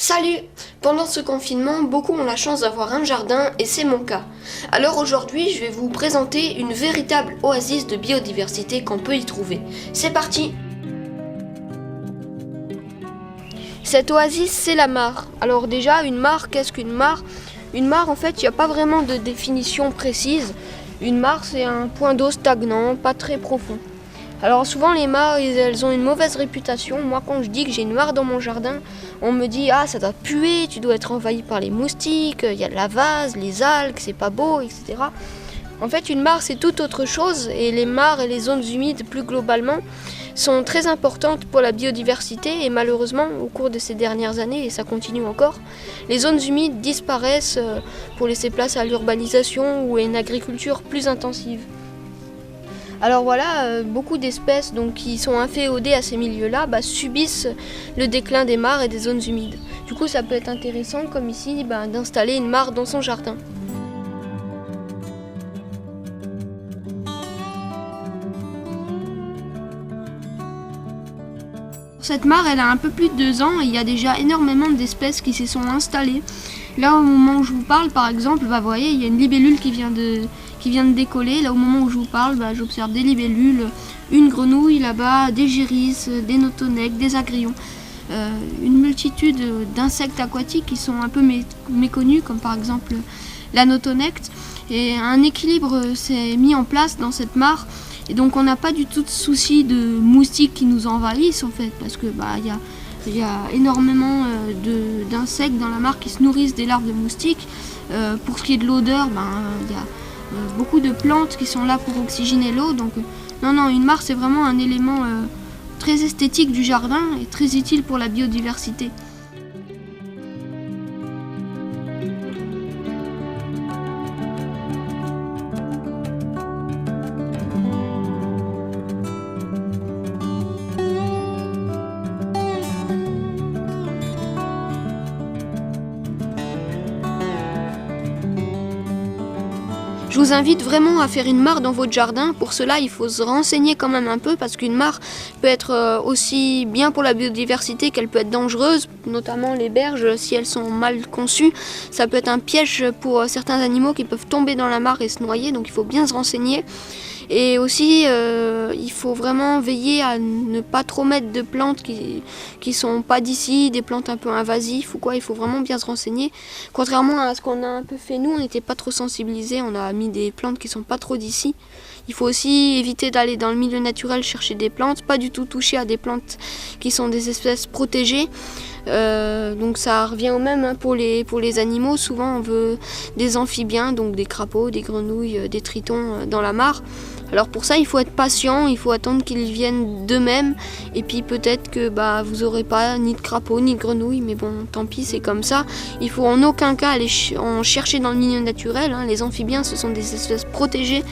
Salut! Pendant ce confinement, beaucoup ont la chance d'avoir un jardin et c'est mon cas. Alors aujourd'hui, je vais vous présenter une véritable oasis de biodiversité qu'on peut y trouver. C'est parti! Cette oasis, c'est la mare. Alors déjà, une mare, qu'est-ce qu'une mare? Une mare, en fait, il n'y a pas vraiment de définition précise. Une mare, c'est un point d'eau stagnant, pas très profond. Alors souvent les mares, elles ont une mauvaise réputation. Moi quand je dis que j'ai une mare dans mon jardin, on me dit « Ah, ça doit puer, tu dois être envahi par les moustiques, il y a de la vase, les algues, c'est pas beau, etc. » En fait une mare c'est tout autre chose et les mares et les zones humides plus globalement sont très importantes pour la biodiversité et malheureusement au cours de ces dernières années, et ça continue encore, les zones humides disparaissent pour laisser place à l'urbanisation ou à une agriculture plus intensive. Alors voilà, beaucoup d'espèces qui sont inféodées à ces milieux-là subissent le déclin des mares et des zones humides. Du coup, ça peut être intéressant, comme ici, d'installer une mare dans son jardin. Cette mare, elle a un peu plus de 2 ans et il y a déjà énormément d'espèces qui s'y sont installées. Là, au moment où je vous parle, par exemple, vous voyez, il y a une libellule qui vient de décoller. Là, au moment où je vous parle, j'observe des libellules, une grenouille là-bas, des gérisses, des notonèques, des agrillons. Une multitude d'insectes aquatiques qui sont un peu méconnus, comme par exemple la notonecte. Et un équilibre s'est mis en place dans cette mare. Et donc, on n'a pas du tout de souci de moustiques qui nous envahissent, en fait, parce que il y a énormément d'insectes dans la mare qui se nourrissent des larves de moustiques. Pour ce qui est de l'odeur, il y a beaucoup de plantes qui sont là pour oxygéner l'eau. Donc non, une mare c'est vraiment un élément très esthétique du jardin et très utile pour la biodiversité. Je vous invite vraiment à faire une mare dans votre jardin. Pour cela, il faut se renseigner quand même un peu parce qu'une mare peut être aussi bien pour la biodiversité qu'elle peut être dangereuse, notamment les berges, si elles sont mal conçues. Ça peut être un piège pour certains animaux qui peuvent tomber dans la mare et se noyer, donc il faut bien se renseigner. Et aussi, il faut vraiment veiller à ne pas trop mettre de plantes qui sont pas d'ici, des plantes un peu invasives ou quoi. Il faut vraiment bien se renseigner. Contrairement à ce qu'on a un peu fait nous, on n'était pas trop sensibilisés. On a mis des plantes qui sont pas trop d'ici. Il faut aussi éviter d'aller dans le milieu naturel chercher des plantes, pas du tout toucher à des plantes qui sont des espèces protégées. Donc ça revient au même pour les animaux. Souvent on veut des amphibiens, donc des crapauds, des grenouilles, des tritons dans la mare. Alors pour ça il faut être patient, il faut attendre qu'ils viennent d'eux-mêmes et puis peut-être que vous aurez pas ni de crapauds ni de grenouilles, mais bon tant pis, c'est comme ça. Il faut en aucun cas aller en chercher dans le milieu naturel. Les amphibiens ce sont des espèces protégées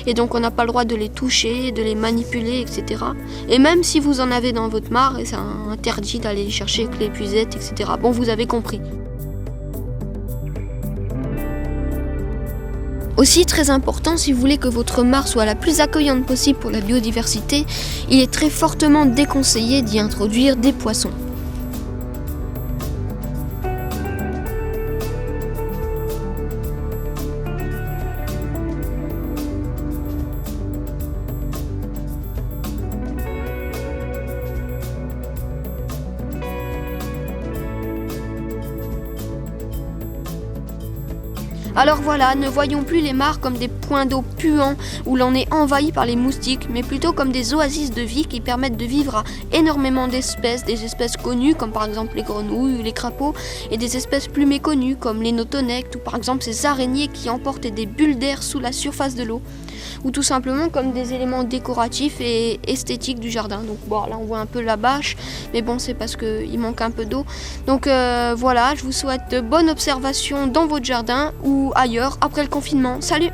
et donc on n'a pas le droit de les toucher, de les manipuler, etc. Et même si vous en avez dans votre mare, c'est interdit d'aller les chercher avec les épuisettes, etc. Bon, vous avez compris. Aussi très important, si vous voulez que votre mare soit la plus accueillante possible pour la biodiversité, il est très fortement déconseillé d'y introduire des poissons. Alors voilà, ne voyons plus les mares comme des points d'eau puants où l'on est envahi par les moustiques, mais plutôt comme des oasis de vie qui permettent de vivre à énormément d'espèces, des espèces connues comme par exemple les grenouilles ou les crapauds, et des espèces plus méconnues comme les notonectes ou par exemple ces araignées qui emportent des bulles d'air sous la surface de l'eau, ou tout simplement comme des éléments décoratifs et esthétiques du jardin. Donc là on voit un peu la bâche, mais bon c'est parce qu'il manque un peu d'eau. Donc voilà, je vous souhaite de bonnes observations dans votre jardin ou ailleurs après le confinement. Salut!